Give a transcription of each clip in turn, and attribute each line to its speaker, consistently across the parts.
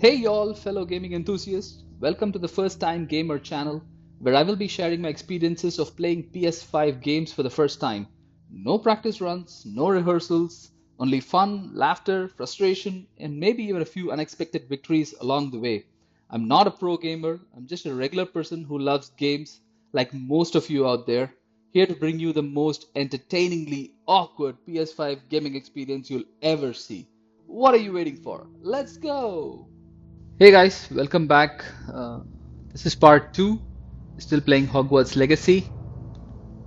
Speaker 1: Hey y'all, fellow gaming enthusiasts. Welcome to the First Time Gamer channel, where I will be sharing my experiences of playing PS5 games for the first time. No practice runs, no rehearsals, only fun, laughter, frustration, and maybe even a few unexpected victories along the way. I'm not a pro gamer, I'm just a regular person who loves games like most of you out there, here to bring you the most entertainingly awkward PS5 gaming experience you'll ever see. What are you waiting for? Let's go! Hey guys, welcome back. This is part 2. Still playing Hogwarts Legacy.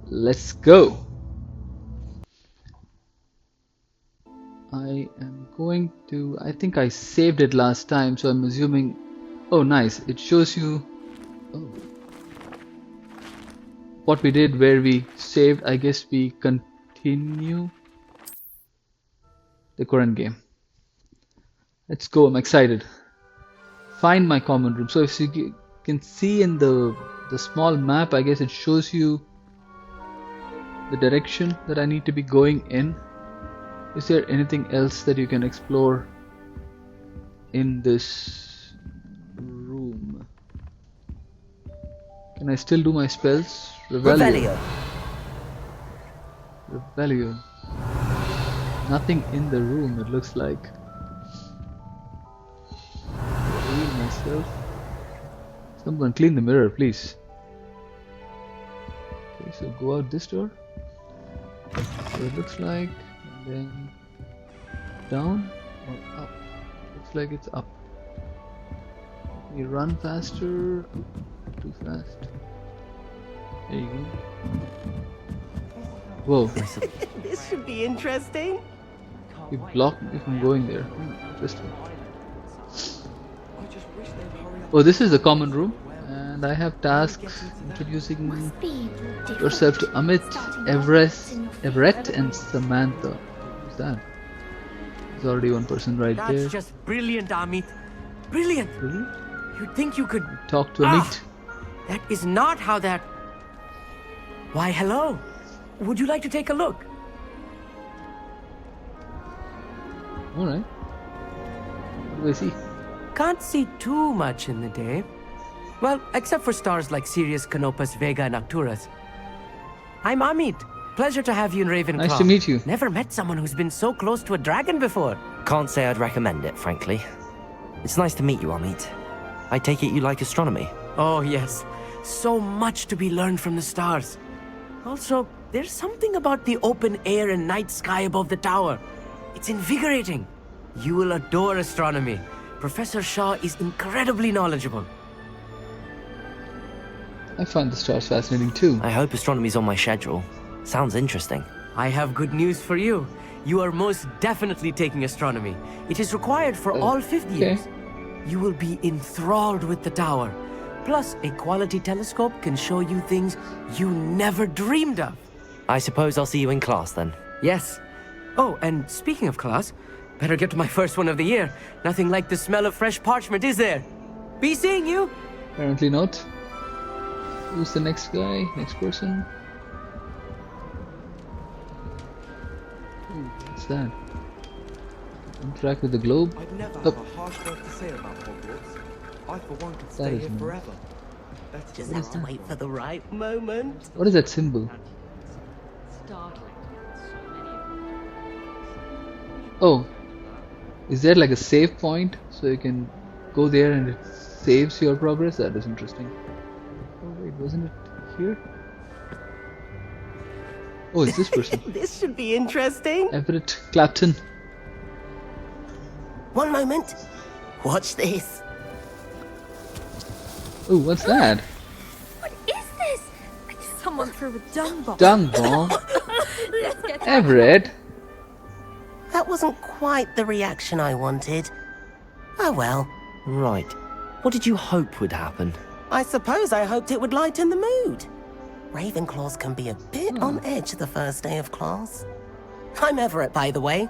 Speaker 1: Let's go. I think I saved it last time, so I'm assuming. Oh, nice. It shows you oh, what we did where we saved. I guess we continue the current game. Let's go. I'm excited. Find my common room. So if you can see in the small map, I guess it shows you the direction that I need to be going in. Is there anything else that you can explore in this room? Can I still do my spells? Revelio. Revelio. Nothing in the room, it looks like. Clean myself. Someone clean the mirror, please. Okay, so go out this door. So it looks like, and then down or up. Looks like it's up. You run faster. Too fast. There you go. Whoa.
Speaker 2: This should be interesting.
Speaker 1: You blocked me from going there. Interesting. Oh, this is the common room, and I have tasks introducing yourself to Amit, Everett, and Samantha. Who's that? There's already one person right there.
Speaker 2: That's just brilliant, Amit. Brilliant.
Speaker 1: Really?
Speaker 2: You'd think you could
Speaker 1: Talk to Amit.
Speaker 2: That is not how that. Why, hello. Would you like to take a look?
Speaker 1: Alright. What do I see?
Speaker 2: Can't see too much in the day. Well, except for stars like Sirius, Canopus, Vega, and Arcturus. I'm Amit. Pleasure to have you in Ravenclaw.
Speaker 1: Nice to meet you.
Speaker 2: Never met someone who's been so close to a dragon before.
Speaker 3: Can't say I'd recommend it, frankly. It's nice to meet you, Amit. I take it you like astronomy.
Speaker 2: Oh, yes. So much to be learned from the stars. Also, there's something about the open air and night sky above the tower. It's invigorating. You will adore astronomy. Professor Shaw is incredibly knowledgeable.
Speaker 1: I find the stars fascinating too.
Speaker 3: I hope astronomy's on my schedule. Sounds interesting.
Speaker 2: I have good news for you. You are most definitely taking astronomy. It is required for all fifth years. You will be enthralled with the tower. Plus, a quality telescope can show you things you never dreamed of.
Speaker 3: I suppose I'll see you in class then.
Speaker 2: Yes. Oh, and speaking of class, better get to my first one of the year. Nothing like the smell of fresh parchment, is there? Be seeing you.
Speaker 1: Apparently not. Who's the next guy? Next person? Ooh, what's that? Interact with the globe?
Speaker 4: I'd never have a harsh word to say about Hogwarts. I for one could stay here forever.
Speaker 2: Just have to wait for the right moment.
Speaker 1: What is that symbol? Oh, is there like a save point so you can go there and it saves your progress? That is interesting. Oh wait, wasn't it here? Oh, it's this person.
Speaker 2: This should be interesting.
Speaker 1: Everett Clapton.
Speaker 2: One moment. Watch this.
Speaker 1: Oh, what's that?
Speaker 5: What is this? Someone threw a dung bomb.
Speaker 1: Dung bomb.
Speaker 5: Let's get
Speaker 1: Everett.
Speaker 6: That wasn't quite the reaction I wanted. Oh well.
Speaker 3: Right. What did you hope would happen?
Speaker 6: I suppose I hoped it would lighten the mood. Ravenclaws can be a bit on edge the first day of class. I'm Everett, by the way.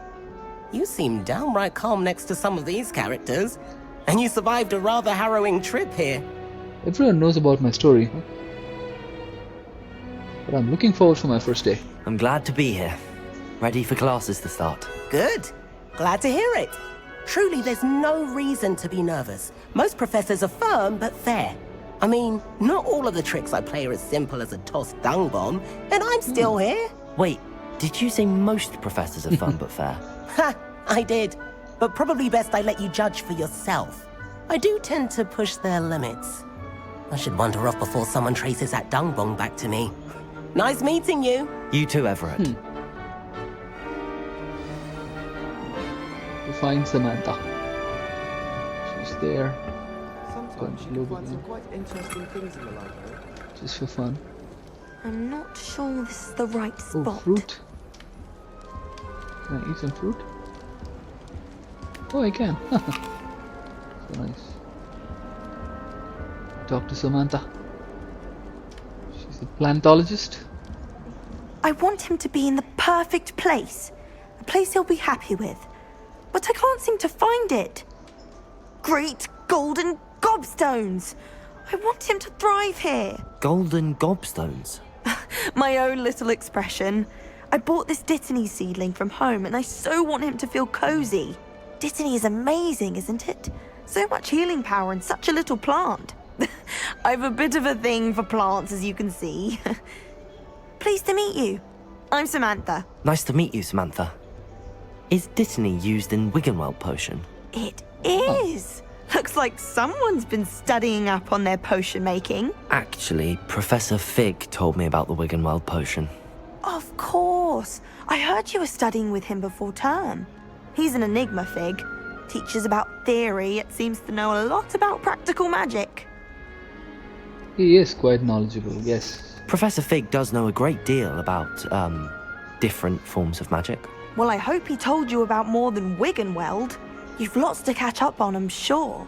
Speaker 6: You seem downright calm next to some of these characters. And you survived a rather harrowing trip here.
Speaker 1: Everyone knows about my story. Huh? But I'm looking forward for my first day.
Speaker 3: I'm glad to be here. Ready for classes to start.
Speaker 6: Good. Glad to hear it. Truly, there's no reason to be nervous. Most professors are firm but fair. I mean, not all of the tricks I play are as simple as a tossed dung bomb, and I'm still here.
Speaker 3: Wait, did you say most professors are fun but fair?
Speaker 6: Ha, I did. But probably best I let you judge for yourself. I do tend to push their limits. I should wander off before someone traces that dung bomb back to me. Nice meeting you.
Speaker 3: You too, Everett.
Speaker 1: To find Samantha. She's there.
Speaker 4: Sometimes you can find some quite interesting things in the library.
Speaker 1: Just for fun.
Speaker 5: I'm not sure this is the right spot.
Speaker 1: Oh, fruit. Can I eat some fruit? Oh, I can. So nice. Talk to Samantha. She's a plantologist.
Speaker 5: I want him to be in the perfect place. A place he'll be happy with. But I can't seem to find it. Great golden gobstones! I want him to thrive here.
Speaker 3: Golden gobstones.
Speaker 5: My own little expression. I bought this Dittany seedling from home and I so want him to feel cozy. Dittany is amazing, isn't it? So much healing power in such a little plant. I've a bit of a thing for plants, as you can see. Pleased to meet you. I'm Samantha.
Speaker 3: Nice to meet you, Samantha. Is Dittany used in Wiggenweld potion?
Speaker 5: It is. Looks like someone's been studying up on their potion making.
Speaker 3: Actually, Professor Fig told me about the Wiggenweld potion.
Speaker 5: Of course. I heard you were studying with him before term. He's an enigma, Fig. Teaches about theory, yet seems to know a lot about practical magic.
Speaker 1: He is quite knowledgeable, yes.
Speaker 3: Professor Fig does know a great deal about, different forms of magic.
Speaker 5: Well, I hope he told you about more than Wiggenweld. You've lots to catch up on, I'm sure.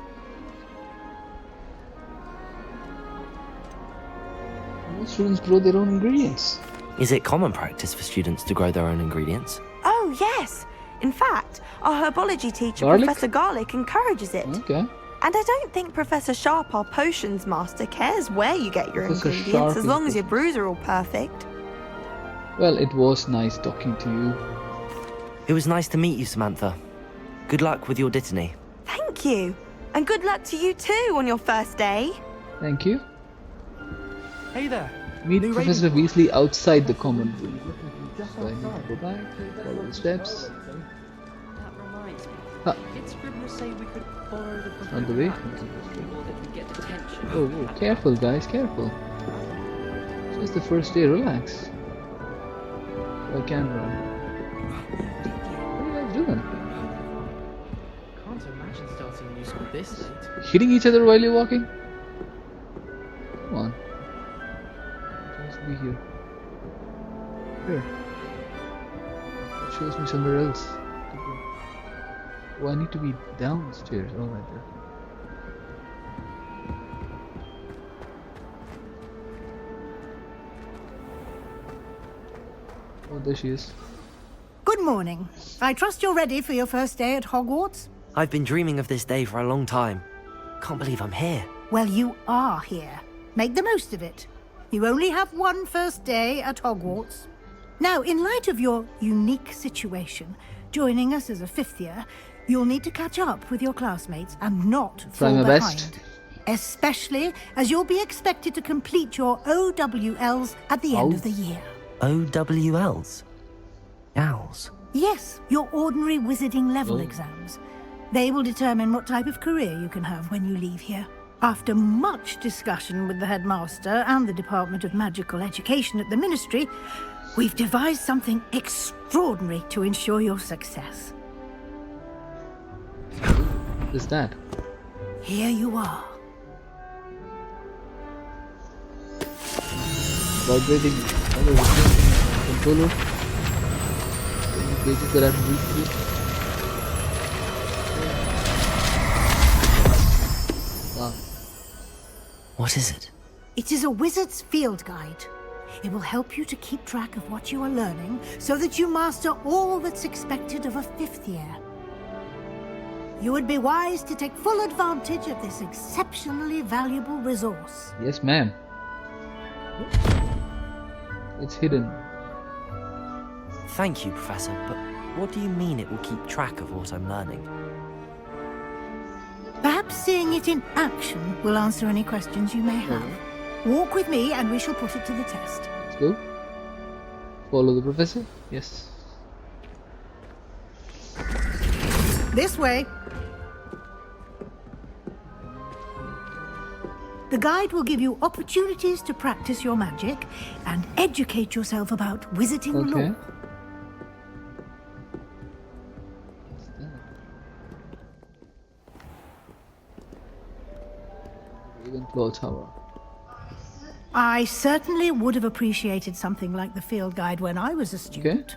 Speaker 1: Most students grow their own ingredients.
Speaker 3: Is it common practice for students to grow their own ingredients?
Speaker 5: Oh, yes. In fact, our herbology teacher,
Speaker 1: Garlic?
Speaker 5: Professor Garlic, encourages it.
Speaker 1: Okay.
Speaker 5: And I don't think Professor Sharp, our potions master, cares where you get your
Speaker 1: Professor
Speaker 5: ingredients,
Speaker 1: Sharp
Speaker 5: as
Speaker 1: is
Speaker 5: long
Speaker 1: the-
Speaker 5: as your brews are all perfect.
Speaker 1: Well, it was nice talking to you.
Speaker 3: It was nice to meet you, Samantha. Good luck with your Dittany.
Speaker 5: Thank you. And good luck to you too on your first day.
Speaker 1: Thank you.
Speaker 4: Hey there.
Speaker 1: Meet
Speaker 4: New
Speaker 1: Professor
Speaker 4: Ravenclaw.
Speaker 1: Weasley outside the common room.
Speaker 4: Looking just
Speaker 1: So I need to
Speaker 4: outside.
Speaker 1: go back, follow the steps.
Speaker 7: That reminds me.
Speaker 1: Ah.
Speaker 7: Did Scribner say we could borrow the book
Speaker 1: On the
Speaker 7: of
Speaker 1: way.
Speaker 7: Maps or that we get detention?
Speaker 1: Oh, careful guys, careful. It's just the first day, relax. I can run. What are you guys doing?
Speaker 7: Can't imagine starting new school this late.
Speaker 1: Hitting each other while you're walking? Come on. Just be here. Here. It shows me somewhere else to go. Oh, I need to be downstairs. Oh, right there. Oh, there she is.
Speaker 8: Good morning. I trust you're ready for your first day at Hogwarts?
Speaker 3: I've been dreaming of this day for a long time. Can't believe I'm here.
Speaker 8: Well, you are here. Make the most of it. You only have one first day at Hogwarts. Now, in light of your unique situation, joining us as a fifth year, you'll need to catch up with your classmates and not
Speaker 1: Try
Speaker 8: fall
Speaker 1: my
Speaker 8: behind.
Speaker 1: best.
Speaker 8: Especially as you'll be expected to complete your OWLs at the end of the year.
Speaker 3: OWLs? Owls?
Speaker 8: Yes, your ordinary wizarding level
Speaker 1: Oh.
Speaker 8: exams. They will determine what type of career you can have when you leave here. After much discussion with the headmaster and the Department of Magical Education at the Ministry, we've devised something extraordinary to ensure your success.
Speaker 1: What is that?
Speaker 8: Here you are.
Speaker 1: Vibrating controller. Any pages that I have to read through? Wow.
Speaker 3: What is it?
Speaker 8: It is a wizard's field guide. It will help you to keep track of what you are learning so that you master all that's expected of a fifth year. You would be wise to take full advantage of this exceptionally valuable resource.
Speaker 1: Yes, ma'am. It's hidden.
Speaker 3: Thank you, Professor, but what do you mean it will keep track of what I'm learning?
Speaker 8: Perhaps seeing it in action will answer any questions you may have. Walk with me and we shall put it to the test.
Speaker 1: Let's go. Follow the professor. Yes.
Speaker 8: This way. The guide will give you opportunities to practice your magic and educate yourself about wizarding
Speaker 1: Okay.
Speaker 8: lore.
Speaker 1: Ravenclaw Tower.
Speaker 8: I certainly would have appreciated something like the field guide when I was a student.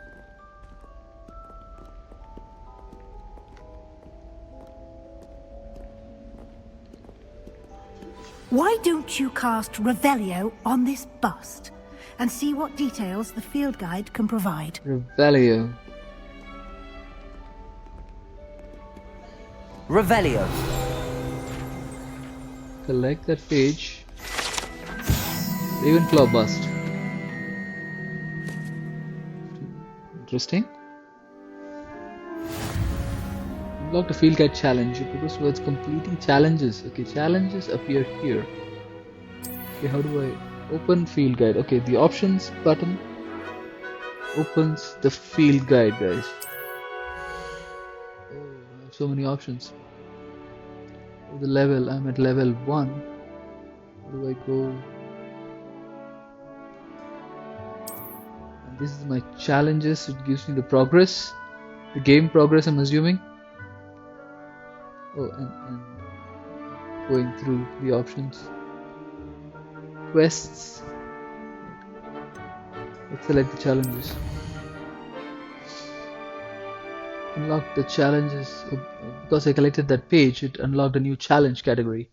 Speaker 8: Why don't you cast Revelio on this bust and see what details the field guide can provide?
Speaker 1: Revelio.
Speaker 3: Revelio.
Speaker 1: Select that page. Ravenclaw bust. Interesting. Unlock the field guide challenge. You progress towards completing challenges. Okay, challenges appear here. Okay, how do I open field guide? Okay, the options button opens the field guide, guys. Oh, I have so many options. The level, I'm at level 1. How do I go? And this is my challenges. It gives me the progress, the game progress, I'm assuming. Oh, and going through the options. Quests. Let's select the challenges. Unlock the challenges. Because I collected that page, it unlocked a new challenge category.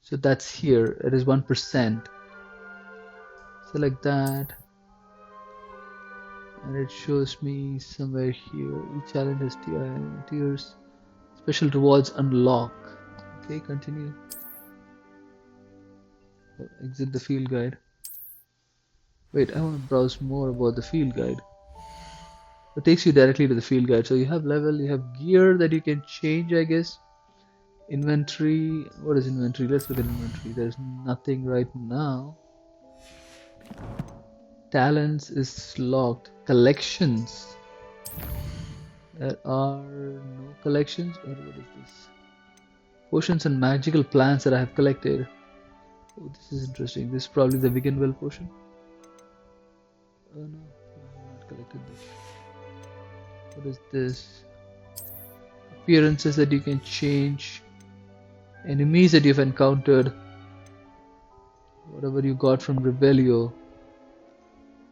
Speaker 1: So that's here. It is 1%. Select that. And it shows me somewhere here. Each challenge has tiers. Special rewards unlock. Okay, continue. Exit the field guide. Wait, I want to browse more about the field guide. It takes you directly to the field guide. So you have level, you have gear that you can change, I guess. Inventory. What is inventory? Let's look at inventory. There's nothing right now. Talents is locked. Collections. There are no collections. Or what is this? Potions and magical plants that I have collected. Oh, this is interesting. This is probably the Wiggenwell potion. Oh no, I have not collected this. What is this? Appearances that you can change. Enemies that you've encountered. Whatever you got from Rebellio.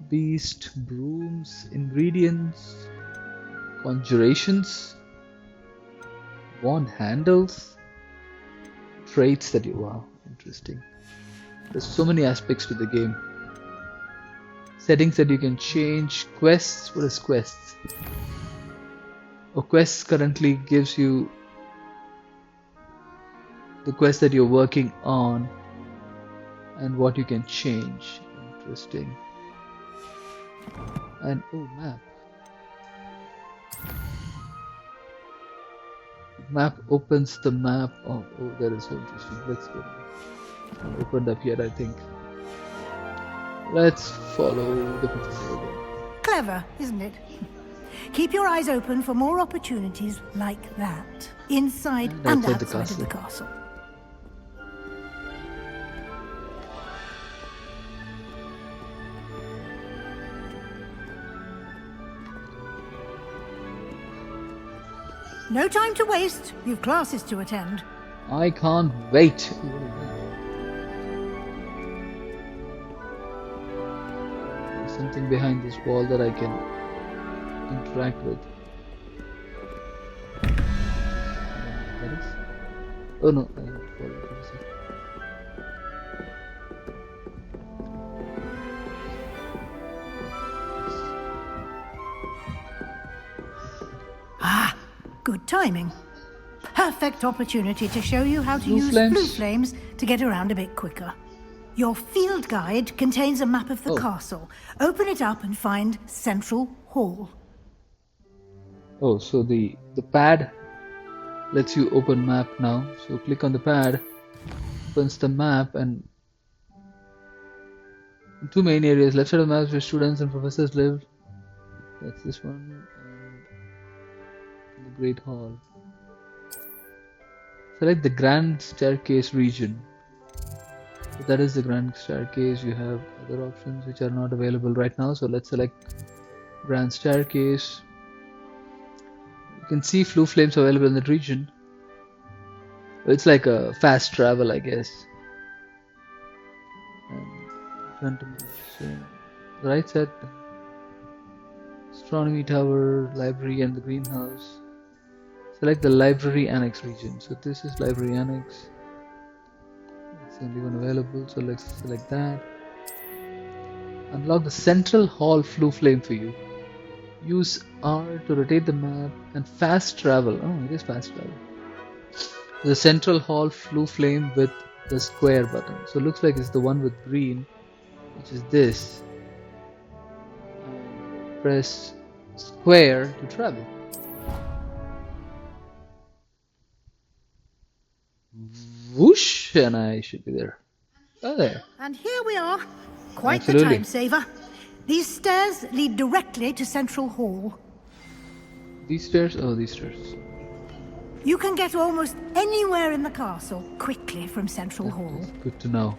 Speaker 1: Beast, brooms, ingredients, conjurations, wand handles, traits that you... Wow, interesting. There's so many aspects to the game. Settings that you can change. Quests. What is quests? Oh, quests currently gives you the quest that you're working on and what you can change. Interesting. And oh, map. Map opens the map. Oh, that is so interesting. Let's go. Opened up yet, I think. Let's follow the professor again.
Speaker 8: Clever, isn't it? Keep your eyes open for more opportunities like that, inside and outside of the castle. No time to waste. You've classes to attend.
Speaker 1: I can't wait. There's something behind this wall that I can interact with. That is? Oh no, I have to follow the professor.
Speaker 8: Ah, good timing. Perfect opportunity to show you how to
Speaker 1: Blue
Speaker 8: use
Speaker 1: flames.
Speaker 8: blue flames to get around a bit quicker. Your field guide contains a map of the castle. Open it up and find Central Hall.
Speaker 1: Oh, so the pad lets you open map now. So click on the pad, opens the map, and two main areas. Left side of the map is where students and professors live. That's this one. And the Great Hall. Select the Grand Staircase region. So that is the Grand Staircase. You have other options which are not available right now. So let's select Grand Staircase. You can see Floo Flames available in that region. It's like a fast travel, I guess. And so the right side, Astronomy Tower, Library, and the Greenhouse. Select the Library Annex region. So this is Library Annex. It's the only one available, so let's select that. Unlock the Central Hall Floo Flame for you. Use R to rotate the map and fast travel. Oh, it is fast travel. The Central Hall Floo Flame with the square button. So it looks like it's the one with green, which is this. Press square to travel. Whoosh, and I should be there. Oh, there.
Speaker 8: And here we are. Quite
Speaker 1: Absolutely.
Speaker 8: the time saver. These stairs lead directly to Central Hall.
Speaker 1: These stairs? Oh, these stairs.
Speaker 8: You can get almost anywhere in the castle quickly from Central Hall.
Speaker 1: Good to know.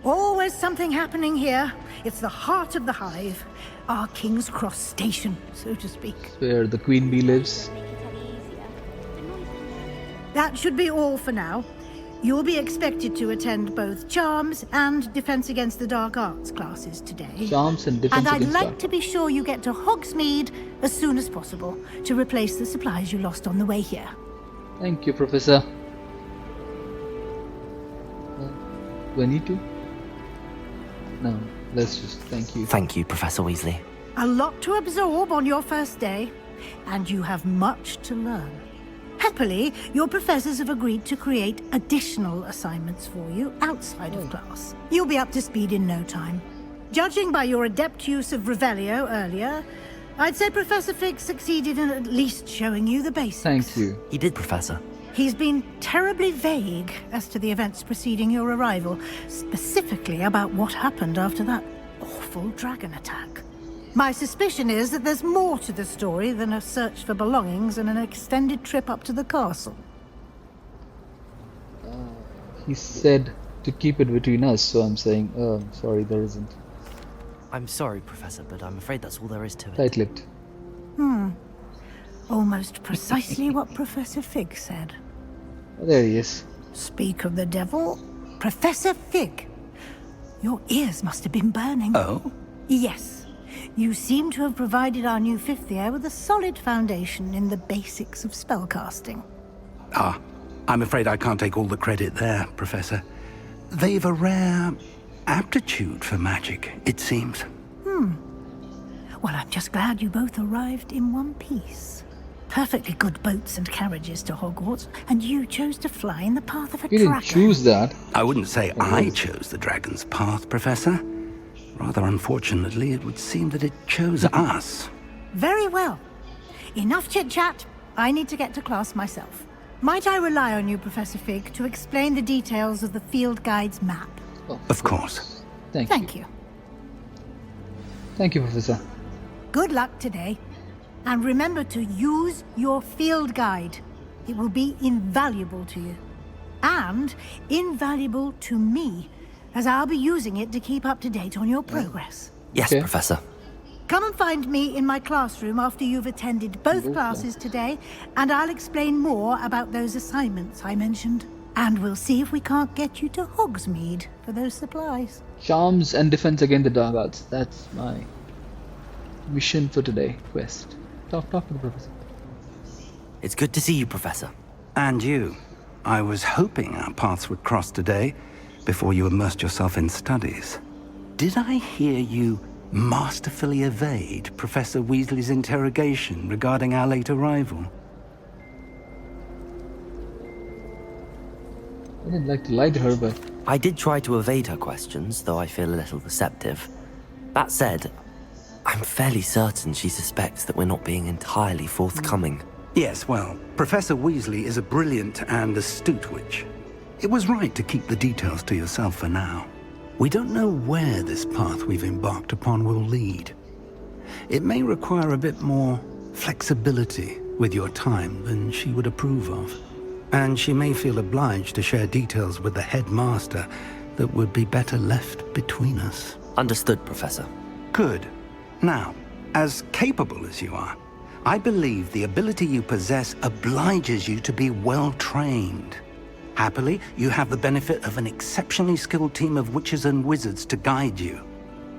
Speaker 8: Always something happening here. It's the heart of the hive. Our King's Cross station, so to speak.
Speaker 1: Where the Queen Bee lives.
Speaker 8: That should be all for now. You'll be expected to attend both Charms and Defense Against the Dark Arts classes today.
Speaker 1: Charms and Defense
Speaker 8: And I'd
Speaker 1: Against
Speaker 8: like
Speaker 1: Dark.
Speaker 8: to be sure you get to Hogsmeade as soon as possible to replace the supplies you lost on the way here.
Speaker 1: Thank you, Professor. Do I need to? No, let's just thank you.
Speaker 3: Thank you, Professor Weasley.
Speaker 8: A lot to absorb on your first day, and you have much to learn. Happily, your professors have agreed to create additional assignments for you outside of class. You'll be up to speed in no time. Judging by your adept use of Revelio earlier, I'd say Professor Fig succeeded in at least showing you the basics.
Speaker 1: Thank you.
Speaker 3: He did, Professor.
Speaker 8: He's been terribly vague as to the events preceding your arrival, specifically about what happened after that awful dragon attack. My suspicion is that there's more to the story than a search for belongings and an extended trip up to the castle.
Speaker 1: He said to keep it between us, so I'm saying, I'm sorry, there isn't.
Speaker 3: I'm sorry, Professor, but I'm afraid that's all there is to it.
Speaker 1: Tight-lipped.
Speaker 8: Almost precisely what Professor Fig said.
Speaker 1: Oh, there he is.
Speaker 8: Speak of the devil, Professor Fig. Your ears must have been burning.
Speaker 9: Oh?
Speaker 8: Yes. You seem to have provided our new fifth year with a solid foundation in the basics of spellcasting.
Speaker 9: Ah, I'm afraid I can't take all the credit there, Professor. They've a rare aptitude for magic, it seems.
Speaker 8: Well, I'm just glad you both arrived in one piece. Perfectly good boats and carriages to Hogwarts, and you chose to fly in the path of a
Speaker 1: You didn't
Speaker 8: dragon.
Speaker 1: choose that.
Speaker 9: I wouldn't say I chose the dragon's path, Professor. Rather unfortunately, it would seem that it chose us.
Speaker 8: Very well. Enough chit-chat. I need to get to class myself. Might I rely on you, Professor Fig, to explain the details of the field guide's map?
Speaker 1: Oh,
Speaker 9: Of course.
Speaker 1: Thank you.
Speaker 8: Thank you.
Speaker 1: Thank you, Professor.
Speaker 8: Good luck today. And remember to use your field guide. It will be invaluable to you. And invaluable to me, as I'll be using it to keep up to date on your progress.
Speaker 3: Yes,
Speaker 1: Okay.
Speaker 3: Professor.
Speaker 8: Come and find me in my classroom after you've attended both classes today, and I'll explain more about those assignments I mentioned. And we'll see if we can't get you to Hogsmeade for those supplies.
Speaker 1: Charms and Defense Against the Dark Arts. That's my mission for today. Quest. Talk to the Professor.
Speaker 3: It's good to see you, Professor.
Speaker 9: And you. I was hoping our paths would cross today, before you immersed yourself in studies. Did I hear you masterfully evade Professor Weasley's interrogation regarding our late arrival?
Speaker 1: I didn't like to lie to her, but
Speaker 3: I did try to evade her questions, though I feel a little deceptive. That said, I'm fairly certain she suspects that we're not being entirely forthcoming.
Speaker 9: Yes, well, Professor Weasley is a brilliant and astute witch. It was right to keep the details to yourself for now. We don't know where this path we've embarked upon will lead. It may require a bit more flexibility with your time than she would approve of. And she may feel obliged to share details with the headmaster that would be better left between us.
Speaker 3: Understood, Professor.
Speaker 9: Good. Now, as capable as you are, I believe the ability you possess obliges you to be well-trained. Happily, you have the benefit of an exceptionally skilled team of witches and wizards to guide you.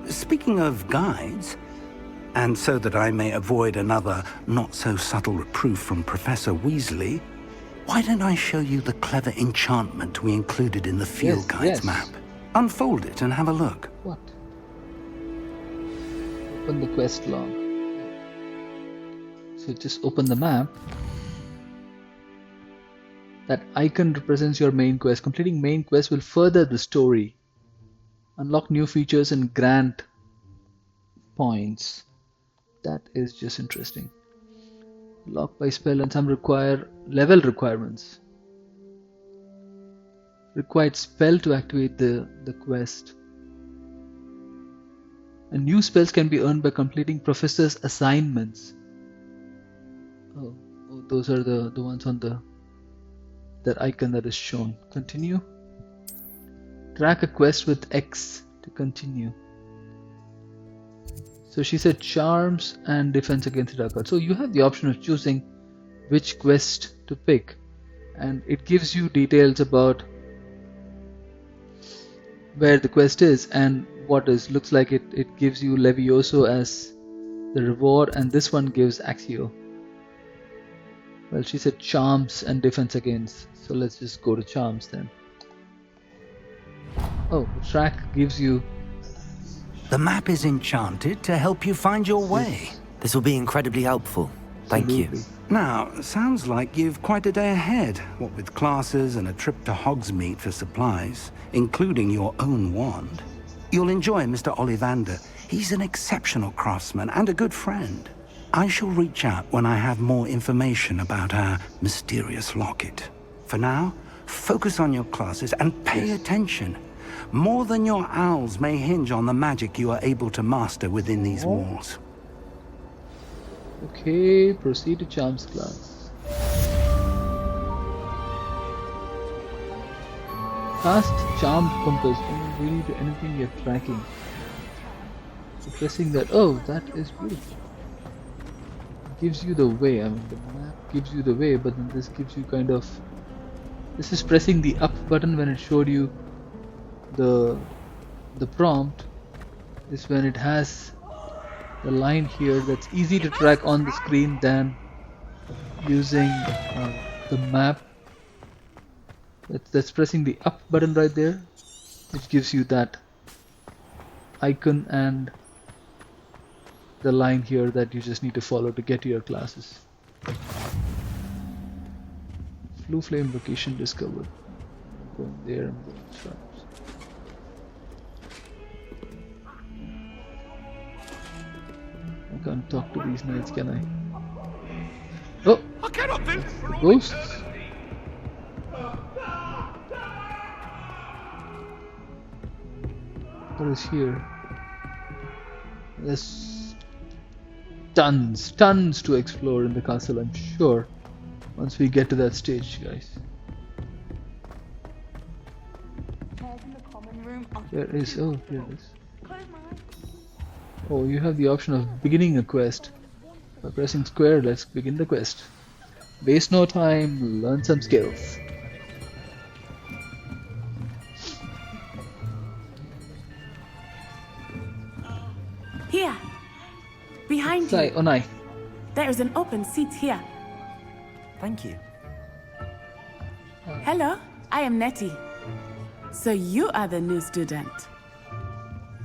Speaker 9: Speaking of guides, and so that I may avoid another not-so-subtle reproof from Professor Weasley, why don't I show you the clever enchantment we included in the field guides map? Unfold it and have a look.
Speaker 1: What? Open the quest log. So just open the map. That icon represents your main quest. Completing main quest will further the story. Unlock new features and grant points. That is just interesting. Lock by spell and some require level requirements. Required spell to activate the quest. And new spells can be earned by completing professor's assignments. Oh, those are the ones on that icon that is shown. Continue. Track a quest with X to continue. So she said charms and defense against dark arts. So you have the option of choosing which quest to pick, and it gives you details about where the quest is and what is. Looks like it gives you Levioso as the reward, and this one gives Axio. Well, she said charms and defense against, so let's just go to charms then. Oh, track gives you...
Speaker 9: The map is enchanted to help you find your way.
Speaker 3: This will be incredibly helpful. Thank you.
Speaker 9: Now, sounds like you've quite a day ahead, what with classes and a trip to Hogsmeade for supplies, including your own wand. You'll enjoy Mr. Ollivander. He's an exceptional craftsman and a good friend. I shall reach out when I have more information about our mysterious locket. For now, focus on your classes and pay attention. More than your owls may hinge on the magic you are able to master within these walls.
Speaker 1: Okay, proceed to charms class. Cast charmed compass. Don't really do anything you're tracking. So pressing that. Oh, that is beautiful. It gives you the way. I mean, the map gives you the way, but then this gives you kind of. This is pressing the up button when it showed you the prompt. Is when it has the line here that's easy to track on the screen than using the map. That's pressing the up button right there, which gives you that icon and the line here that you just need to follow to get to your classes. Blue flame location discovered. Going there and going sharps. I can't talk to these knights, can I? Oh!
Speaker 10: I cannot build
Speaker 1: Ghosts! What is here? There's tons to explore in the castle, I'm sure. Once we get to that stage, guys. There is, oh, here it is. Oh, you have the option of beginning a quest. By pressing square, let's begin the quest. Waste no time, learn some skills.
Speaker 11: Here, behind you.
Speaker 1: Onai.
Speaker 11: There is an open seat here.
Speaker 3: Thank you.
Speaker 11: Hello, I am Nettie. So you are the new student.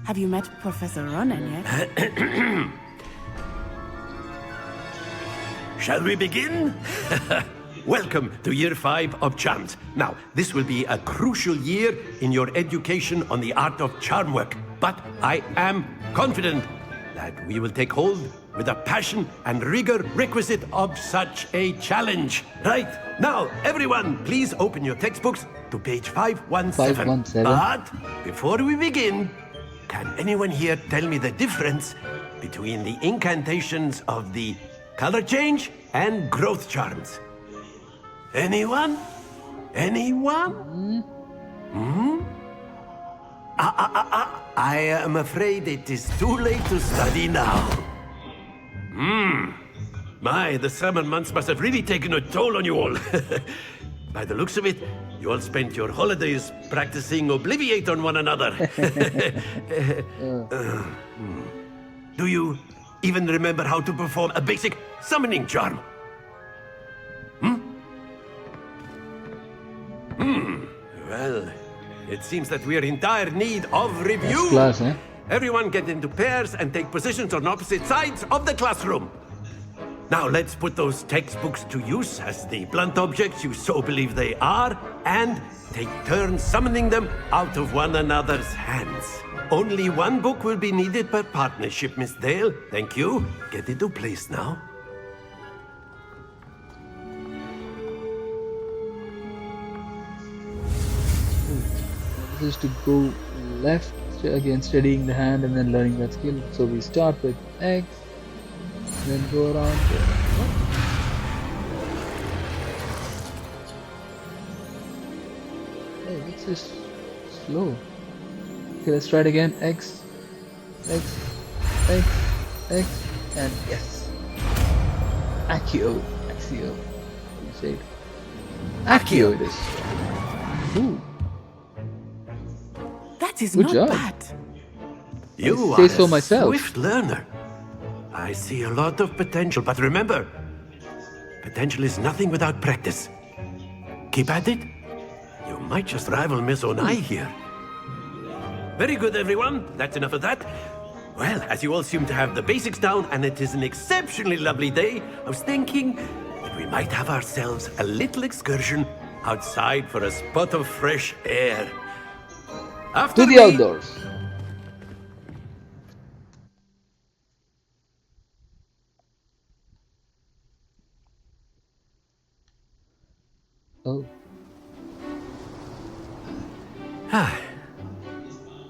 Speaker 11: Have you met Professor Ronan yet?
Speaker 10: Shall we begin? Welcome to Year 5 of Charms. Now, this will be a crucial year in your education on the art of charm work, but I am confident that we will take hold with the passion and rigor requisite of such a challenge. Right, now, everyone, please open your textbooks to page 517.
Speaker 1: 517.
Speaker 10: But before we begin, can anyone here tell me the difference between the incantations of the color change and growth charms? Anyone? Anyone? I am afraid it is too late to study now. My, the summer months must have really taken a toll on you all. By the looks of it, you all spent your holidays practicing Obliviate on one another. Do you even remember how to perform a basic summoning charm? Well, it seems that we are in dire need of review.
Speaker 1: Class, eh?
Speaker 10: Everyone get into pairs and take positions on opposite sides of the classroom. Now let's put those textbooks to use as the blunt objects you so believe they are, and take turns summoning them out of one another's hands. Only one book will be needed per partnership, Miss Dale. Thank you. Get into place now.
Speaker 1: This is to go left, again steadying the hand and then learning that skill. So we start with X, then go around to hey, this is slow. Okay, let's try it again. X, X, X, X, and yes. Accio, you say it. Accio it is. Ooh.
Speaker 11: That is
Speaker 1: Good
Speaker 11: not
Speaker 1: job.
Speaker 11: bad.
Speaker 10: You
Speaker 1: say
Speaker 10: are
Speaker 1: so
Speaker 10: a
Speaker 1: myself.
Speaker 10: swift learner. I see a lot of potential, but remember, potential is nothing without practice. Keep at it. You might just rival Miss Onai here. Very good, everyone. That's enough of that. Well, as you all seem to have the basics down, and it is an exceptionally lovely day, I was thinking that we might have ourselves a little excursion outside for a spot of fresh air. After
Speaker 1: To the
Speaker 10: me,
Speaker 1: outdoors. Oh.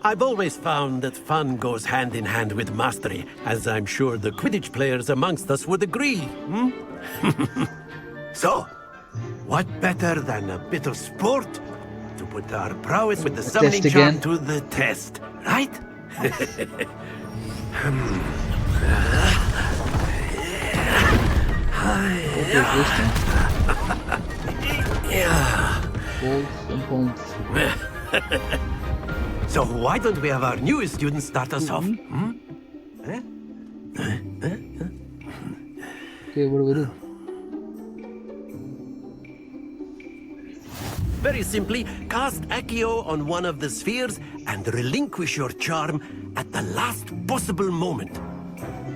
Speaker 10: I've always found that fun goes hand in hand with mastery, as I'm sure the Quidditch players amongst us would agree. So, what better than a bit of sport to put our prowess with the summoning
Speaker 1: Test
Speaker 10: charm
Speaker 1: again.
Speaker 10: to the test, right?
Speaker 1: Balls and points.
Speaker 10: So why don't we have our newest student start us off?
Speaker 1: Okay, what do we do?
Speaker 10: Very simply, cast Accio on one of the spheres and relinquish your charm at the last possible moment.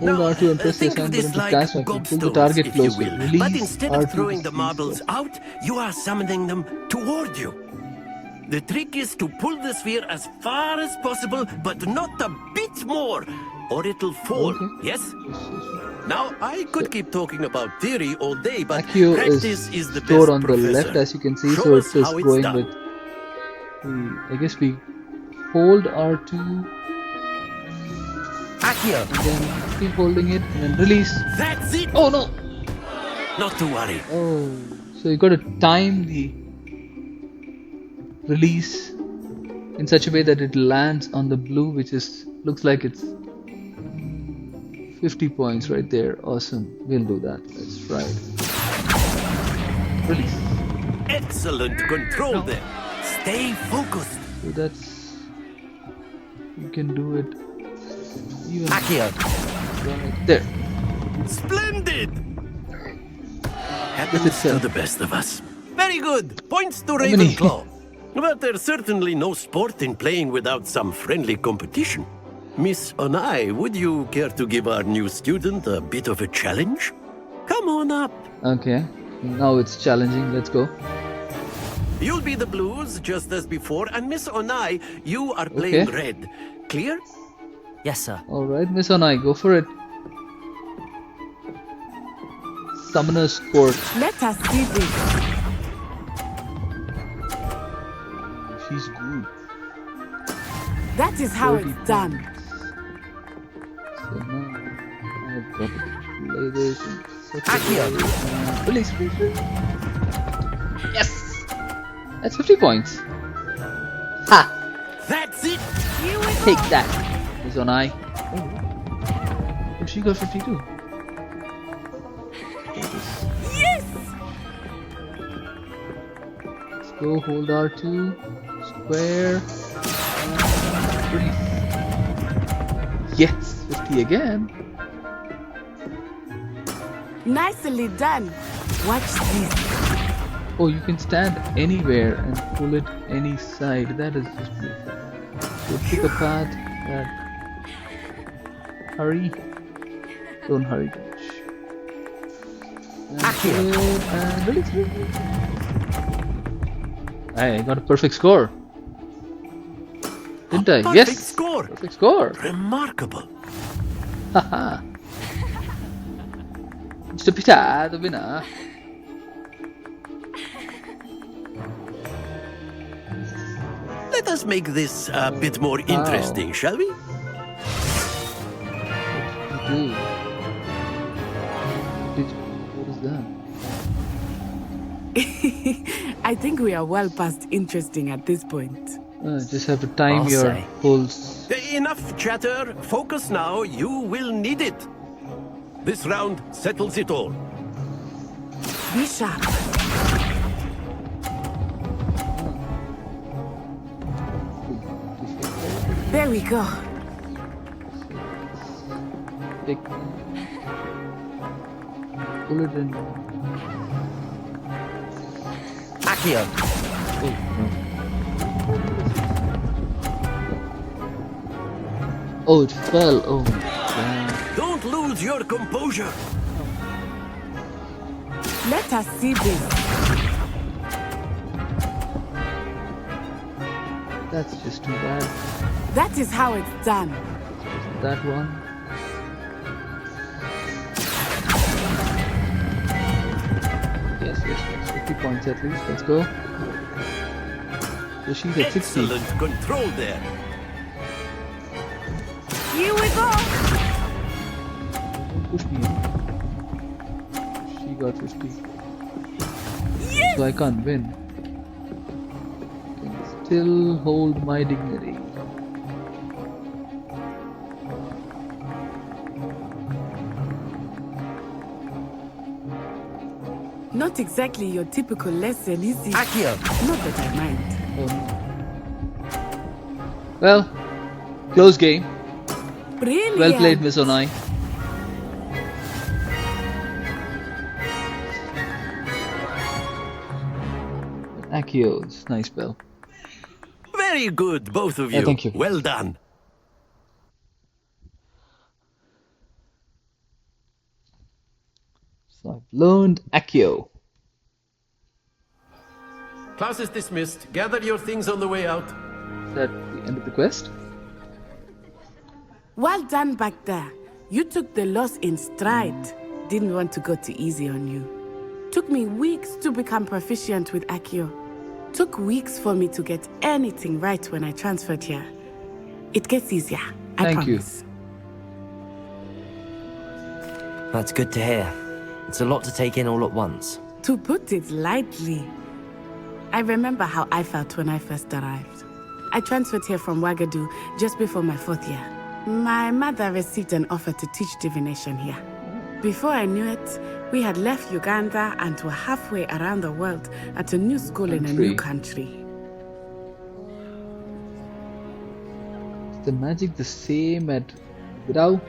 Speaker 1: Hold R2 and press
Speaker 10: think
Speaker 1: the
Speaker 10: of
Speaker 1: sign
Speaker 10: this
Speaker 1: button to
Speaker 10: like
Speaker 1: cast weapon. Pull the
Speaker 10: gobstones,
Speaker 1: target
Speaker 10: if you
Speaker 1: closer.
Speaker 10: will.
Speaker 1: Release
Speaker 10: But instead
Speaker 1: R2
Speaker 10: of throwing
Speaker 1: to
Speaker 10: the marbles
Speaker 1: seize
Speaker 10: out, you are summoning them toward you. The trick is to pull the sphere as far as possible, but not a bit more, or it'll fall.
Speaker 1: Okay.
Speaker 10: Yes? Now, I could keep talking about theory all day, but
Speaker 1: Accio
Speaker 10: practice is the
Speaker 1: stored
Speaker 10: best
Speaker 1: on the
Speaker 10: professor.
Speaker 1: left, as you can see,
Speaker 10: Show
Speaker 1: so
Speaker 10: us
Speaker 1: it's just
Speaker 10: how it's
Speaker 1: going
Speaker 10: done.
Speaker 1: with. I guess we hold R2,
Speaker 6: Accio!
Speaker 1: then keep holding it, and then release.
Speaker 10: That's it!
Speaker 1: Oh no!
Speaker 10: Not to worry.
Speaker 1: Oh, so you got to time the release in such a way that it lands on the blue, which is looks like it's 50 points right there. Awesome. We'll do that. Let's try it. Release.
Speaker 10: Excellent control there. Stay focused.
Speaker 1: So that's. You can do it even
Speaker 6: Accio!
Speaker 1: right there.
Speaker 10: Splendid! Happens
Speaker 1: it's,
Speaker 10: to the best of us. Very good. Points to
Speaker 1: many?
Speaker 10: Ravenclaw. But there's certainly no sport in playing without some friendly competition. Miss Onai, would you care to give our new student a bit of a challenge? Come on up.
Speaker 1: Okay. Now it's challenging. Let's go.
Speaker 10: You'll be the blues just as before, and Miss Onai, you are playing
Speaker 1: Okay.
Speaker 10: red. Clear?
Speaker 6: Yes, sir.
Speaker 1: Alright, Miss Onai, go for it. Summoner's Court.
Speaker 11: Let us see this.
Speaker 1: She's good.
Speaker 11: That is how
Speaker 1: 30
Speaker 11: it's done.
Speaker 1: So now I've got to play this in such a
Speaker 6: Accio.
Speaker 1: way. Release. Yes! That's 50 points. Ha!
Speaker 6: That's it!
Speaker 1: Take that. This on I. Oh, she got 52.
Speaker 11: Yes!
Speaker 1: Let's go, hold R2. Square. Release. Yes! 50 again.
Speaker 11: Nicely done. Watch this.
Speaker 1: Oh, you can stand anywhere and pull it any side. That is just beautiful. So pick a path that... Hurry. Don't hurry too much. And release. I got a perfect score. Didn't I?
Speaker 10: Perfect
Speaker 1: Yes!
Speaker 10: score.
Speaker 1: Perfect score.
Speaker 10: Remarkable.
Speaker 1: Haha. Mr. Peter, the winner.
Speaker 10: Let us make this a bit more interesting, shall we?
Speaker 1: What did you do? What is that?
Speaker 11: I think we are well past interesting at this point.
Speaker 1: Just have to time
Speaker 3: I'll
Speaker 1: your
Speaker 3: say.
Speaker 1: pulse.
Speaker 10: Enough chatter. Focus now. You will need it. This round settles it all.
Speaker 11: Be sharp. There we go.
Speaker 1: Take. Pull it in.
Speaker 6: Accio.
Speaker 1: Oh, no. Oh, it fell. Oh, damn.
Speaker 10: Don't lose your composure.
Speaker 11: Let us see this.
Speaker 1: That's just too bad.
Speaker 11: That is how it's done.
Speaker 1: That one. Yes, 50 points at least. Let's go. So she's at 60.
Speaker 10: Excellent control there.
Speaker 11: Here we go.
Speaker 1: Don't push me. She got 50.
Speaker 11: Yes!
Speaker 1: So I can't win. Can still hold my dignity.
Speaker 11: Not exactly your typical lesson, is it?
Speaker 6: Accio.
Speaker 11: Not that I mind.
Speaker 1: Oh, no. Well, close game.
Speaker 11: Brilliant.
Speaker 1: Well played, Miss Onai. Accio, it's nice spell.
Speaker 10: Very good, both of you.
Speaker 1: Yeah, thank you.
Speaker 10: Well done.
Speaker 1: So I've learned Accio.
Speaker 10: Class is dismissed. Gather your things on the way out.
Speaker 1: Is that the end of the quest?
Speaker 11: Well done back there. You took the loss in stride. Didn't want to go too easy on you. Took me weeks to become proficient with Accio. Took weeks for me to get anything right when I transferred here. It gets easier, I
Speaker 1: Thank you.
Speaker 11: promise.
Speaker 3: That's good to hear. It's a lot to take in all at once.
Speaker 11: To put it lightly, I remember how I felt when I first arrived. I transferred here from Wagadu just before my 4th year. My mother received an offer to teach divination here. Before I knew it, we had left Uganda and were halfway around the world at a new school in a new country.
Speaker 1: Is the magic the same at Grau?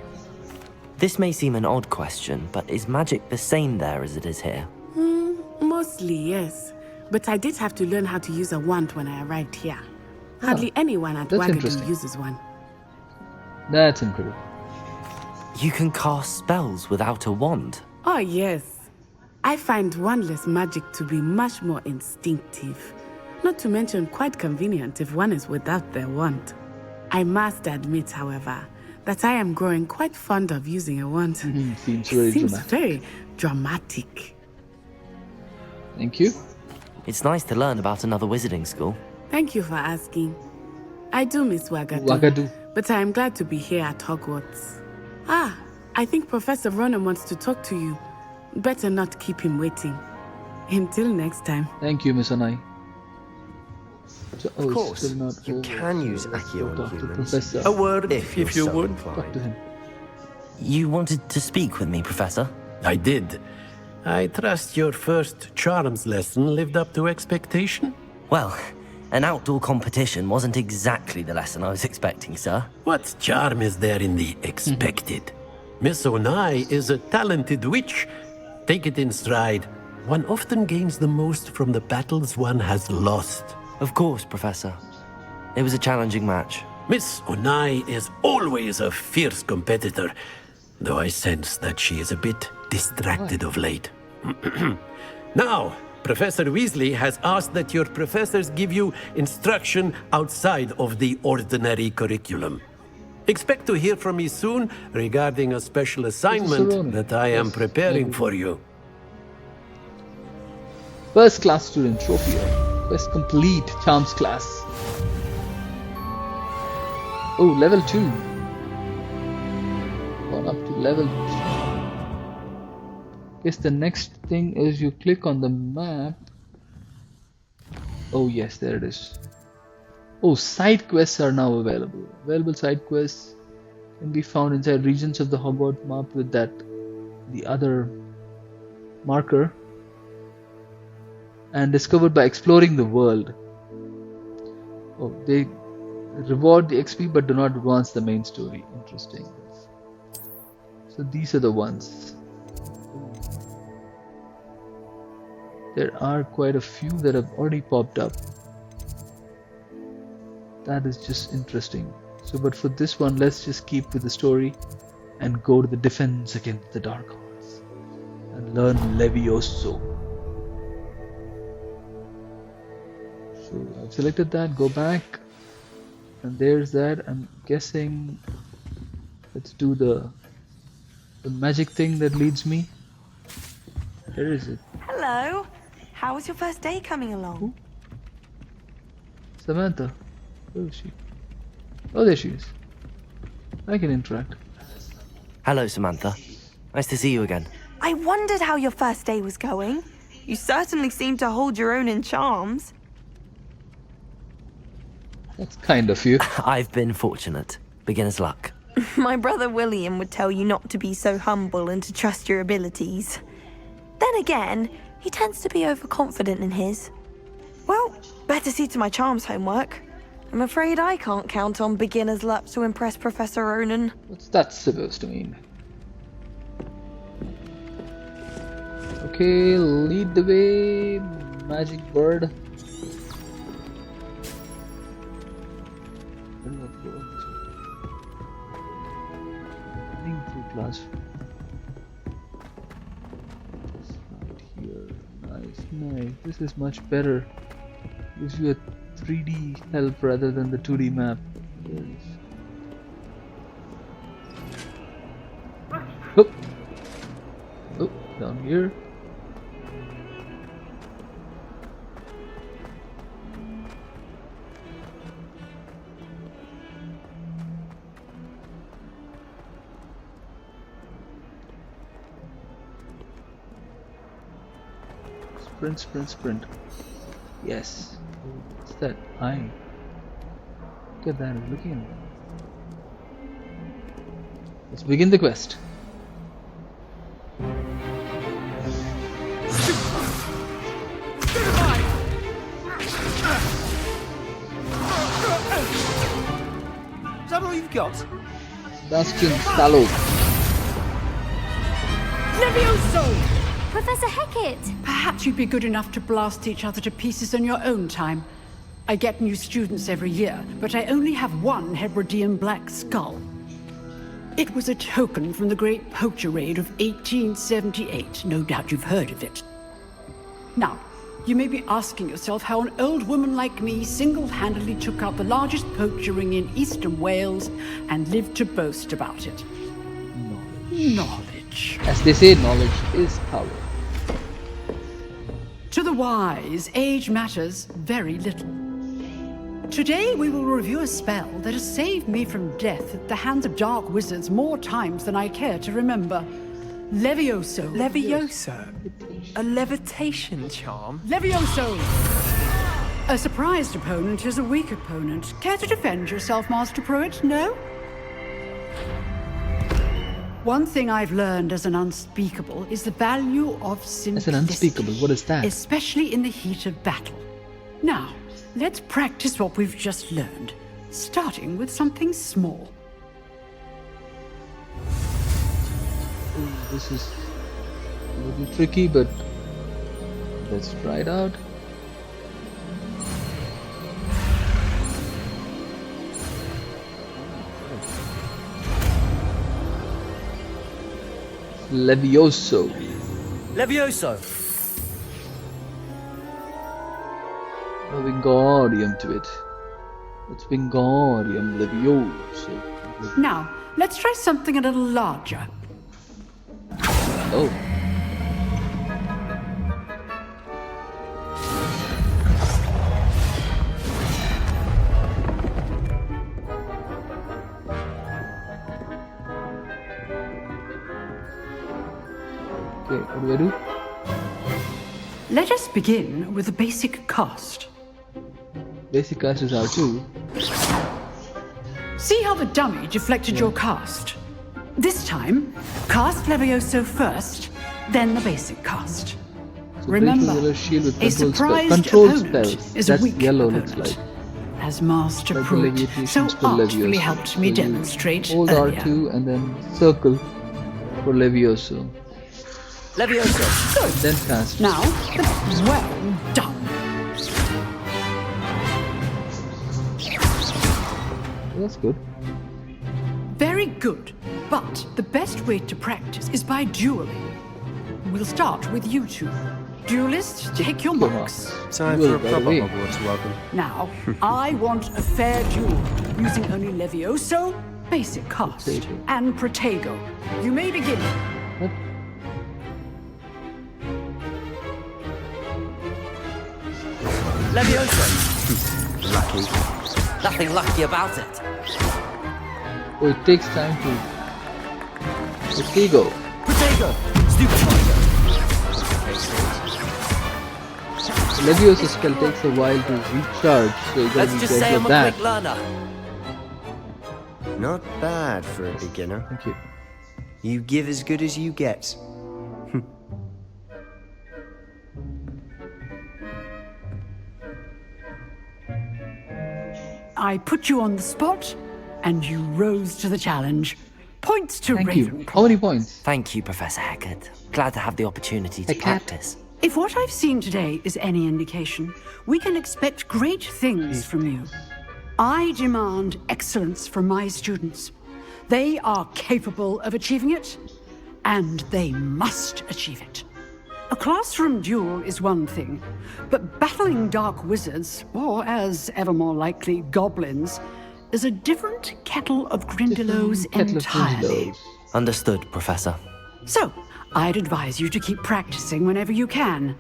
Speaker 3: This may seem an odd question, but is magic the same there as it is here?
Speaker 11: Mostly, yes. But I did have to learn how to use a wand when I arrived here. Hardly anyone at
Speaker 1: that's
Speaker 11: Wagadu
Speaker 1: interesting.
Speaker 11: uses one.
Speaker 1: That's incredible.
Speaker 3: You can cast spells without a wand.
Speaker 11: Oh, yes. I find wandless magic to be much more instinctive. Not to mention quite convenient if one is without their wand. I must admit, however, that I am growing quite fond of using a wand.
Speaker 1: Seems very
Speaker 11: Seems
Speaker 1: dramatic.
Speaker 11: very dramatic.
Speaker 1: Thank you.
Speaker 3: It's nice to learn about another wizarding school.
Speaker 11: Thank you for asking. I do miss Wagadu,
Speaker 1: Wagadu.
Speaker 11: but I am glad to be here at Hogwarts. Ah, I think Professor Ronan wants to talk to you. Better not keep him waiting. Until next time.
Speaker 1: Thank you, Miss Anai. So,
Speaker 3: Of
Speaker 1: it's
Speaker 3: course,
Speaker 1: still not
Speaker 3: you
Speaker 1: over.
Speaker 3: can use
Speaker 1: So let's
Speaker 3: Accio
Speaker 1: go
Speaker 3: on
Speaker 1: talk to
Speaker 3: humans.
Speaker 1: Professor.
Speaker 10: A word,
Speaker 3: If
Speaker 10: if
Speaker 3: you're
Speaker 10: you
Speaker 3: so
Speaker 10: would.
Speaker 1: Talk to him.
Speaker 3: You wanted to speak with me, Professor?
Speaker 10: I did. I trust your first charms lesson lived up to expectation?
Speaker 3: Well, an outdoor competition wasn't exactly the lesson I was expecting, sir.
Speaker 10: What charm is there in the expected? Miss Onai is a talented witch. Take it in stride. One often gains the most from the battles one has lost.
Speaker 3: Of course, Professor. It was a challenging match.
Speaker 10: Miss Onai is always a fierce competitor, though I sense that she is a bit distracted of late. Now, Professor Weasley has asked that your professors give you instruction outside of the ordinary curriculum. Expect to hear from me soon regarding a special assignment
Speaker 1: Ronan.
Speaker 10: that I am
Speaker 1: Yes,
Speaker 10: preparing
Speaker 1: I
Speaker 10: for you.
Speaker 1: First class student trophy. Quest complete. Charms class. Oh, level 2. Gone up to level 2. Guess the next thing is you click on the map. Oh yes, there it is. Oh, side quests are now available. Available side quests can be found inside regions of the Hogwarts map with the other marker, and discovered by exploring the world. Oh, they reward the XP but do not advance the main story. Interesting. So these are the ones. There are quite a few that have already popped up. That is just interesting. So, but for this one, let's just keep with the story and go to the defense against the dark arts and learn Levioso. So I've selected that, go back, and there's that. I'm guessing let's do the magic thing that leads me. Where is it?
Speaker 5: Hello. How was your first day coming along?
Speaker 1: Samantha. Where is she? Oh, there she is. I can interact.
Speaker 3: Hello, Samantha. Nice to see you again.
Speaker 5: I wondered how your first day was going. You certainly seem to hold your own in charms.
Speaker 1: That's kind of you.
Speaker 3: I've been fortunate. Beginner's luck.
Speaker 5: My brother William would tell you not to be so humble and to trust your abilities. Then again, he tends to be overconfident in his. Well, better see to my charms homework. I'm afraid I can't count on beginner's luck to impress Professor Ronan.
Speaker 1: What's that supposed to mean? Okay, lead the way, magic bird. Where do I go? Running through class. Just right here. Nice. This is much better. Gives you a 3D help rather than the 2D map. There it is. Oh. Oh, down here. Sprint. Yes. Oh, what's that eye? Look at that, looking at that. Let's begin the quest.
Speaker 4: Is that all you've got?
Speaker 1: Bastion Sallow.
Speaker 12: Levioso! Professor Hecat! Perhaps you'd be good enough to blast each other to pieces in your own time. I get new students every year, but I only have one Hebridean black skull. It was a token from the Great Poacher Raid of 1878. No doubt you've heard of it. Now, You may be asking yourself how an old woman like me single-handedly took out the largest poacher ring in eastern Wales and lived to boast about it. Knowledge.
Speaker 1: As they say, knowledge is power.
Speaker 12: To the wise, age matters very little. Today we will review a spell that has saved me from death at the hands of dark wizards more times than I care to remember. Levioso.
Speaker 2: Levioso? A levitation charm?
Speaker 12: Levioso! A surprised opponent is a weak opponent. Care to defend yourself, Master Pruitt? No? One thing I've learned as an unspeakable is the value of simplicity.
Speaker 1: As an unspeakable, what is that?
Speaker 12: Especially in the heat of battle. Now, let's practice what we've just learned, starting with something small.
Speaker 1: This is a little tricky, but let's try it out. Levioso.
Speaker 2: Levioso!
Speaker 1: A Wingardium to it. It's Wingardium Levioso.
Speaker 12: Now, let's try something a little larger.
Speaker 1: Oh. Okay, what do I do?
Speaker 12: Let us begin with the basic cast.
Speaker 1: Basic cast is R2.
Speaker 12: See how the dummy deflected your cast? This time, cast Levioso first, then the basic cast.
Speaker 1: So
Speaker 12: Remember,
Speaker 1: shield with
Speaker 12: a surprised
Speaker 1: control
Speaker 12: opponent
Speaker 1: spells.
Speaker 12: is
Speaker 1: That's
Speaker 12: a weak
Speaker 1: yellow
Speaker 12: opponent.
Speaker 1: looks like.
Speaker 12: As Master
Speaker 1: Like
Speaker 12: Pruitt
Speaker 1: the
Speaker 12: so
Speaker 1: levitations for
Speaker 12: artfully
Speaker 1: Levioso.
Speaker 12: helped me
Speaker 1: So you
Speaker 12: demonstrate
Speaker 1: hold
Speaker 12: earlier.
Speaker 1: R2 and then circle for Levioso.
Speaker 2: Levioso!
Speaker 1: Then cast.
Speaker 12: Now, well done.
Speaker 1: That's good.
Speaker 12: Very good. But the best way to practice is by dueling. We'll start with you two. Duelists, take your marks.
Speaker 13: Time for a proper Hogwarts welcome.
Speaker 12: Now, I want a fair duel, using only Levioso, basic cast, and Protego. You may begin.
Speaker 1: What?
Speaker 2: Levioso!
Speaker 13: Lucky.
Speaker 2: Nothing lucky about it.
Speaker 1: Oh, it takes time to... Protego.
Speaker 2: Protego! Stupid Protego!
Speaker 1: Leviosa spell takes a while to recharge, so you gotta
Speaker 2: Let's
Speaker 1: be
Speaker 2: just say
Speaker 1: careful
Speaker 2: I'm
Speaker 1: of
Speaker 2: a
Speaker 1: that.
Speaker 2: quick learner.
Speaker 13: Not bad for a beginner.
Speaker 1: Thank you.
Speaker 13: You give as good as you get.
Speaker 12: I put you on the spot, and you rose to the challenge. Points to
Speaker 1: Thank you.
Speaker 12: Ravenclaw.
Speaker 1: How many points?
Speaker 3: Thank you, Professor Hackett. Glad to have the opportunity to
Speaker 1: Hackett?
Speaker 3: practice.
Speaker 12: If what I've seen today is any indication, we can expect great things from you. I demand excellence from my students. They are capable of achieving it, and they must achieve it. A classroom duel is one thing, but battling dark wizards, or as ever more likely, goblins, is a different kettle of Grindylows entirely.
Speaker 3: Understood, Professor.
Speaker 12: So, I'd advise you to keep practicing whenever you can.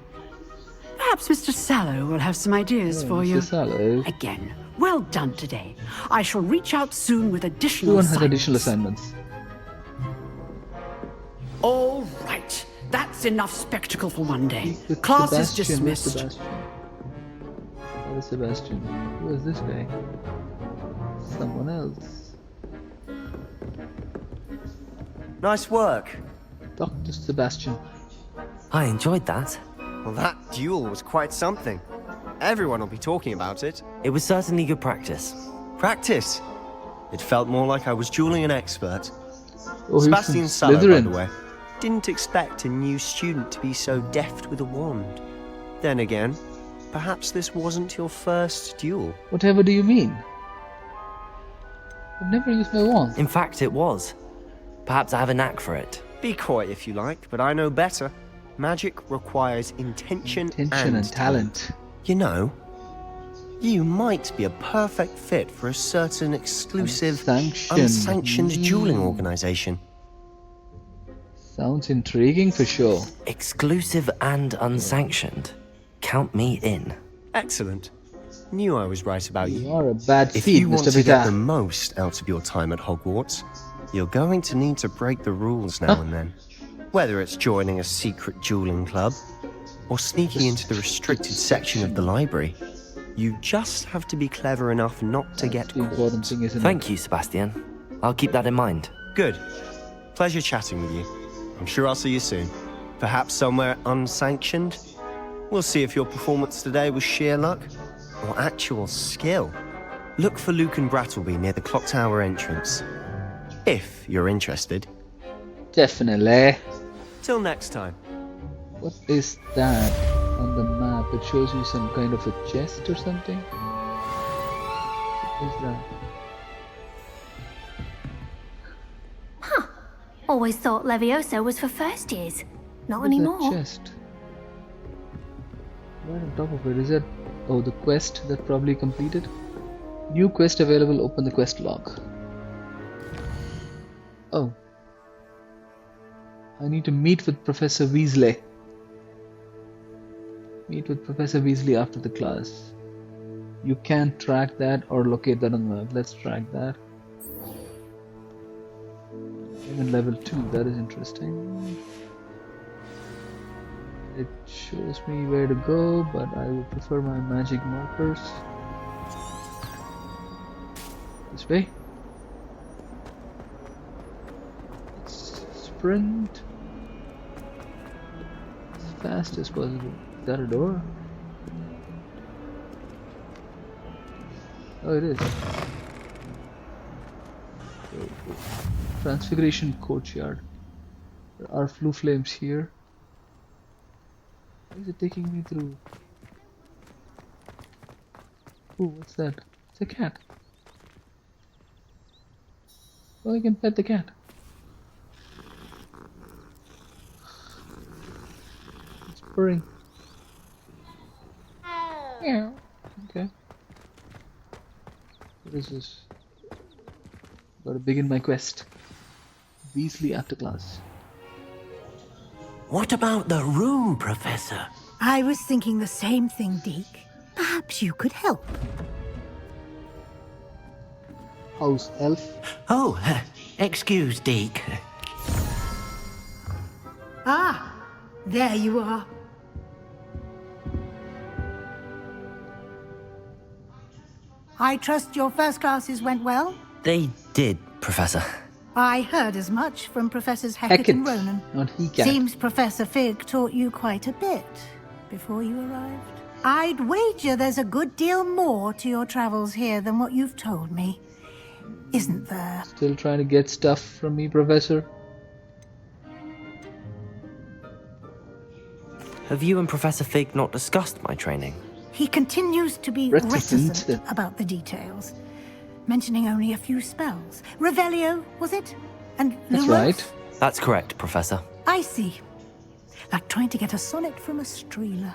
Speaker 12: Perhaps Mr. Sallow will have some ideas for you.
Speaker 1: Mr. Sallow.
Speaker 12: Again, well done today. I shall reach out soon with additional
Speaker 1: Everyone has
Speaker 12: assignments.
Speaker 1: additional assignments.
Speaker 12: All right. That's enough spectacle for one day.
Speaker 1: With
Speaker 12: Class is
Speaker 1: Sebastian, with
Speaker 12: dismissed.
Speaker 1: Sebastian. Where is Sebastian? Who is this guy? Someone else.
Speaker 13: Nice work.
Speaker 1: Dr. Sebastian.
Speaker 3: I enjoyed that.
Speaker 13: Well, that duel was quite something. Everyone will be talking about it.
Speaker 3: It was certainly good practice.
Speaker 13: Practice? It felt more like I was dueling an expert.
Speaker 1: Oh, he's
Speaker 13: Sebastian
Speaker 1: from
Speaker 13: Sallow, by
Speaker 1: Slytherin.
Speaker 13: the way. Didn't expect a new student to be so deft with a wand. Then again, perhaps this wasn't your first duel.
Speaker 1: Whatever do you mean? I've never used my wand.
Speaker 3: In fact, it was. Perhaps I have a knack for it.
Speaker 13: Be coy if you like, but I know better. Magic requires intention
Speaker 1: and talent.
Speaker 13: You know, you might be a perfect fit for a certain exclusive, unsanctioned dueling organization.
Speaker 1: Sounds intriguing for sure.
Speaker 3: Exclusive and unsanctioned. Count me in.
Speaker 13: Excellent. Knew I was right about you.
Speaker 1: You are a bad
Speaker 13: If
Speaker 1: feed,
Speaker 13: you want
Speaker 1: Mr.
Speaker 13: to get
Speaker 1: Vita.
Speaker 13: the most out of your time at Hogwarts, you're going to need to break the rules now and then. Whether it's joining a secret dueling club, or sneaking into the restricted section of the library, you just have to be clever enough not to get caught.
Speaker 3: Thank you, Sebastian. I'll keep that in mind.
Speaker 13: Good. Pleasure chatting with you. I'm sure I'll see you soon. Perhaps somewhere unsanctioned? We'll see if your performance today was sheer luck or actual skill. Look for Luke and Brattleby near the clock tower entrance. If you're interested.
Speaker 1: Definitely.
Speaker 13: Till next time.
Speaker 1: What is that on the map? It shows you some kind of a chest or something? What is that?
Speaker 14: Always thought Levioso was for first years. Not
Speaker 1: What is that
Speaker 14: anymore.
Speaker 1: chest? Right on top of it, is that... Oh, the quest that probably completed? New quest available, open the quest log. Oh. I need to meet with Professor Weasley. Meet with Professor Weasley after the class. You can track that or locate that on the map. Let's track that. I'm in level 2, that is interesting. It shows me where to go, but I would prefer my magic markers. This way. Let's sprint as fast as possible. Is that a door? Oh, it is. Transfiguration Courtyard. There are flue flames here. Why is it taking me through? Oh, what's that? It's a cat. Oh, I can pet the cat. It's purring. Yeah. Okay. What is this? Gotta begin my quest. Weasley after class.
Speaker 2: What about the room, Professor?
Speaker 8: I was thinking the same thing, Deke. Perhaps you could help.
Speaker 1: House elf.
Speaker 2: Oh, excuse, Deke.
Speaker 8: Ah, there you are. I trust your first classes went well?
Speaker 3: They did, Professor.
Speaker 8: I heard as much from Professors Hackett and Ronan.
Speaker 1: Not Hecat.
Speaker 8: Seems Professor Fig taught you quite a bit before you arrived. I'd wager there's a good deal more to your travels here than what you've told me. Isn't there?
Speaker 1: Still trying to get stuff from me, Professor?
Speaker 3: Have you and Professor Fig not discussed my training?
Speaker 8: He continues to be reticent about the details, mentioning only a few spells. Revelio, was it? And
Speaker 1: That's
Speaker 8: Lumos?
Speaker 1: right.
Speaker 3: That's correct, Professor.
Speaker 8: I see. Like trying to get a sonnet from a streeler.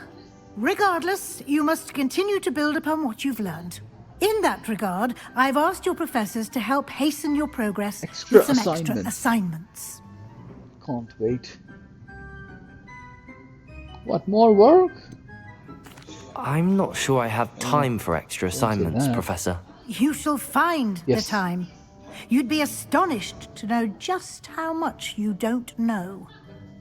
Speaker 8: Regardless, you must continue to build upon what you've learned. In that regard, I've asked your professors to help hasten your progress with some extra assignments.
Speaker 1: Can't wait. What, more work?
Speaker 3: I'm not sure I have time for extra assignments, Professor.
Speaker 8: You shall find
Speaker 1: Yes.
Speaker 8: the time. You'd be astonished to know just how much you don't know.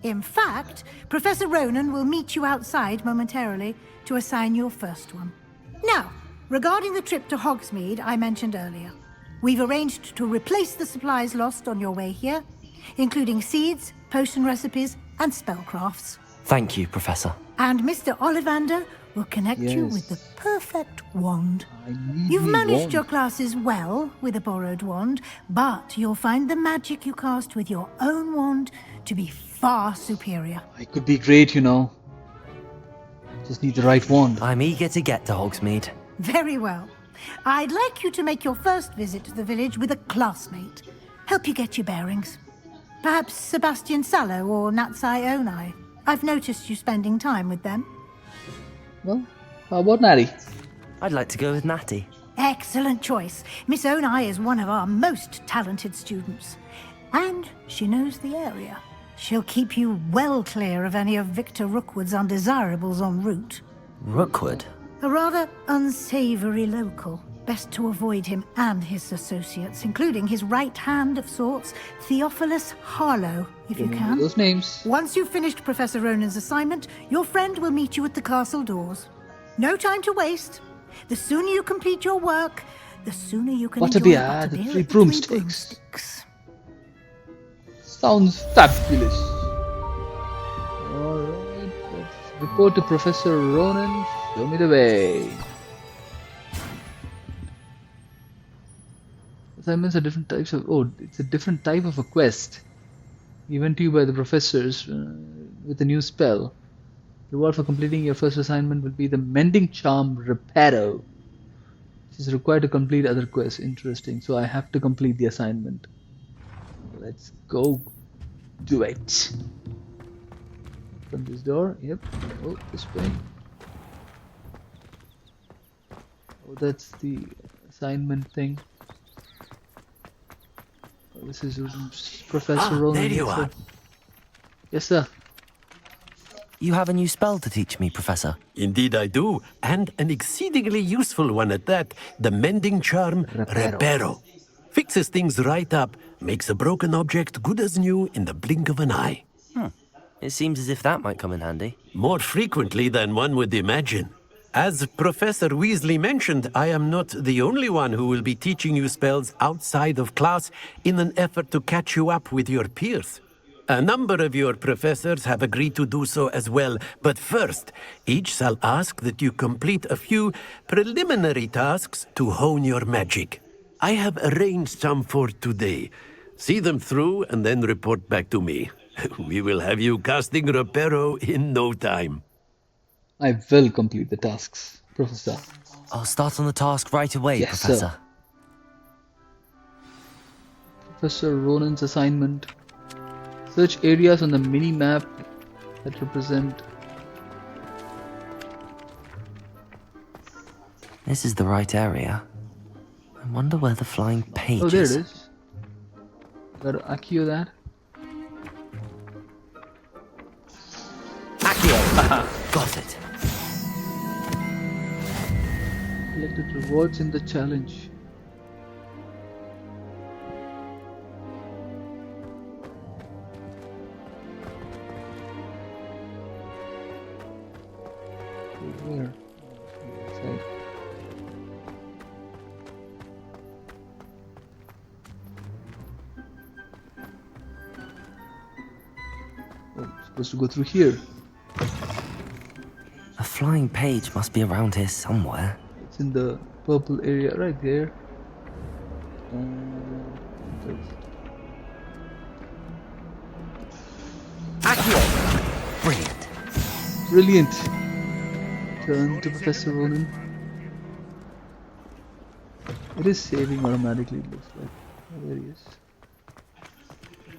Speaker 8: In fact, Professor Ronan will meet you outside momentarily to assign your first one. Now, regarding the trip to Hogsmeade I mentioned earlier, we've arranged to replace the supplies lost on your way here, including seeds, potion recipes, and spellcrafts.
Speaker 3: Thank you, Professor.
Speaker 8: And Mr. Ollivander will connect you with the perfect wand. You've managed your classes well with a borrowed wand, but you'll find the magic you cast with your own wand to be far superior.
Speaker 1: I could be great, you know. Just need the right wand.
Speaker 3: I'm eager to get to Hogsmeade.
Speaker 8: Very well. I'd like you to make your first visit to the village with a classmate. Help you get your bearings. Perhaps Sebastian Sallow or Natsai Onai. I've noticed you spending time with them.
Speaker 1: Well, how about Natty?
Speaker 3: I'd like to go with Natty.
Speaker 8: Excellent choice. Miss Onai is one of our most talented students. And she knows the area. She'll keep you well clear of any of Victor Rookwood's undesirables en route.
Speaker 3: Rookwood?
Speaker 8: A rather unsavory local. Best to avoid him and his associates, including his right hand of sorts, Theophilus Harlow, if you can.
Speaker 1: Those names.
Speaker 8: Once you've finished Professor Ronan's assignment, your friend will meet you at the castle doors. No time to waste. The sooner you complete your work, the sooner you can enjoy
Speaker 1: the three broomsticks. Sounds fabulous. Alright, let's report to Professor Ronan. Show me the way. Assignments are different types of... Oh, it's a different type of a quest. Given to you by the professors with a new spell. Reward for completing your first assignment will be the Mending Charm Reparo. Which is required to complete other quests. Interesting. So I have to complete the assignment. Let's go do it. Open this door. Yep. Oh, this way. Oh, that's the assignment thing. Oh, this is Professor Ronan.
Speaker 10: There you are.
Speaker 1: Yes, sir.
Speaker 3: You have a new spell to teach me, Professor.
Speaker 10: Indeed I do, and an exceedingly useful one at that. The Mending Charm Reparo. Fixes things right up, makes a broken object good as new in the blink of an eye.
Speaker 3: It seems as if that might come in handy.
Speaker 10: More frequently than one would imagine. As Professor Weasley mentioned, I am not the only one who will be teaching you spells outside of class in an effort to catch you up with your peers. A number of your professors have agreed to do so as well, but first, each shall ask that you complete a few preliminary tasks to hone your magic. I have arranged some for today. See them through and then report back to me. We will have you casting Reparo in no time.
Speaker 1: I will complete the tasks, Professor.
Speaker 3: I'll start on the task right away,
Speaker 1: Yes,
Speaker 3: Professor.
Speaker 1: Sir. Professor Ronan's assignment. Search areas on the mini-map that represent...
Speaker 3: This is the right area. I wonder where the flying page
Speaker 1: Oh, there it
Speaker 3: is.
Speaker 1: is. Gotta Accio that.
Speaker 3: Accio! Got it.
Speaker 1: Collected rewards in the challenge. Where? Inside. Oh, I'm supposed to go through here.
Speaker 3: A flying page must be around here somewhere.
Speaker 1: It's in the purple area right there.
Speaker 3: Accio! Brilliant.
Speaker 1: Brilliant. Turn to Professor Ronan. It is saving automatically, it looks like. Oh, there he is.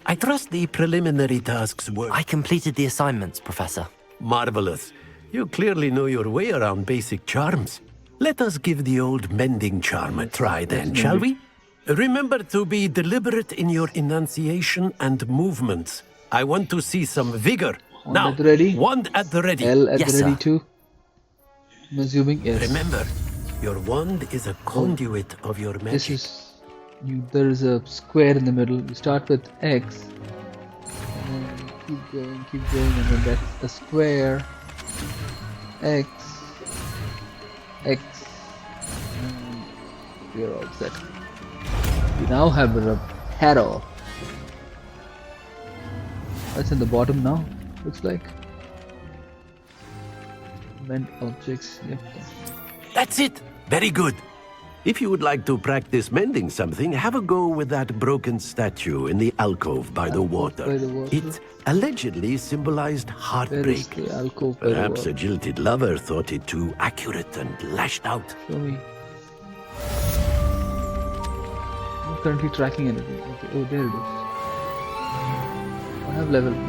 Speaker 10: I trust the preliminary tasks were...
Speaker 3: I completed the assignments, Professor.
Speaker 10: Marvelous. You clearly know your way around basic charms. Let us give the old Mending Charm a try then, shall we? Remember to be deliberate in your enunciation and movements. I want to see some vigor.
Speaker 1: Wand
Speaker 10: Now,
Speaker 1: at the ready.
Speaker 10: wand at the ready.
Speaker 1: L at
Speaker 3: Yes,
Speaker 1: the ready
Speaker 3: sir.
Speaker 1: too. I'm assuming yes.
Speaker 10: Remember, your wand is a conduit of your magic.
Speaker 1: This is there is a square in the middle. You start with X and then keep going, and then that's a square. X, and we're all set. We now have a Reparo. That's in the bottom now, looks like. Mend objects, yep.
Speaker 10: That's it. Very good. If you would like to practice mending something, have a go with that broken statue in the alcove by the water.
Speaker 1: by the water.
Speaker 10: It allegedly symbolized
Speaker 1: Where is
Speaker 10: heartbreak.
Speaker 1: the alcove by the
Speaker 10: Perhaps
Speaker 1: water?
Speaker 10: a jilted lover thought it too accurate and lashed out.
Speaker 1: Show me. I'm currently tracking anything. Okay. Oh, there it is. I have level 3.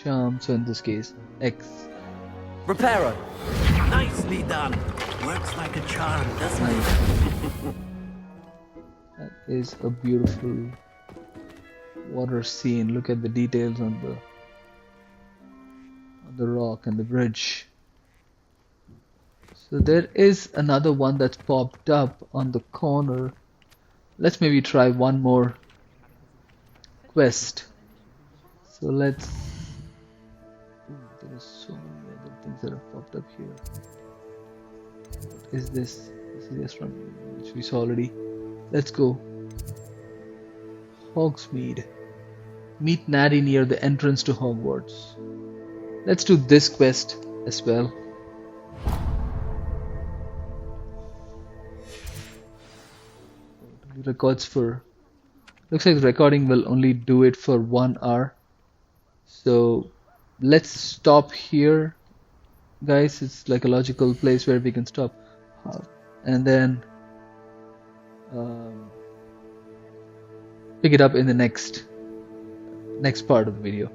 Speaker 1: charm, so in this case, X.
Speaker 2: Reparo.
Speaker 10: Nicely done. Works like a charm, doesn't it?
Speaker 1: That is a beautiful water scene. Look at the details on the rock and the bridge. So there is another one that's popped up on the corner. Let's maybe try one more quest. So let's... there are so many other things that have popped up here. What is this? This is just from which we saw already. Let's go. Hogsmeade. Meet Natty near the entrance to Hogwarts. Let's do this quest as well. Records for... looks like the recording will only do it for 1 hour. So let's stop here, guys. It's like a logical place where we can stop. And then pick it up in the next part of the video.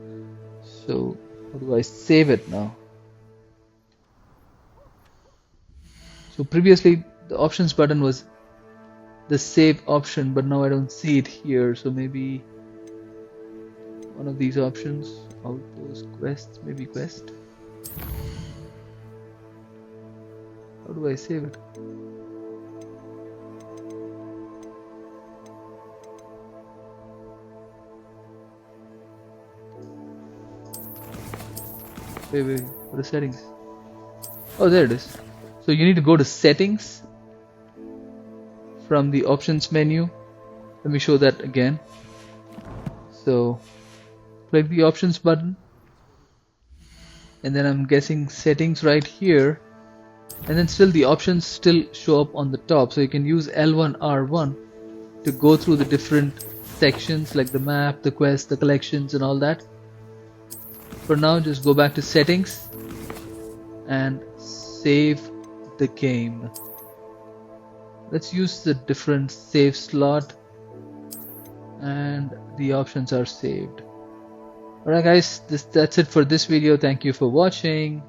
Speaker 1: So how do I save it now? So previously the options button was the save option, but now I don't see it here. So maybe one of these options, outpost, quests, maybe quest. How do I save it? Wait, what are settings? Oh, there it is. So you need to go to settings from the options menu. Let me show that again. So click the options button, and then I'm guessing settings right here, and then still the options still show up on the top. So you can use L1 R1 to go through the different sections like the map, the quest, the collections and all that. For now, just go back to settings and save the game. Let's use the different save slot, and the options are saved. Alright guys, that's it for this video. Thank you for watching.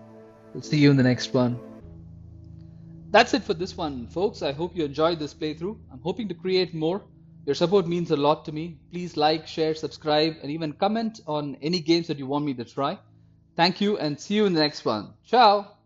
Speaker 1: We'll see you in the next one. That's it for this one, folks. I hope you enjoyed this playthrough. I'm hoping to create more. Your support means a lot to me. Please like, share, subscribe, and even comment on any games that you want me to try. Thank you, and see you in the next one. Ciao!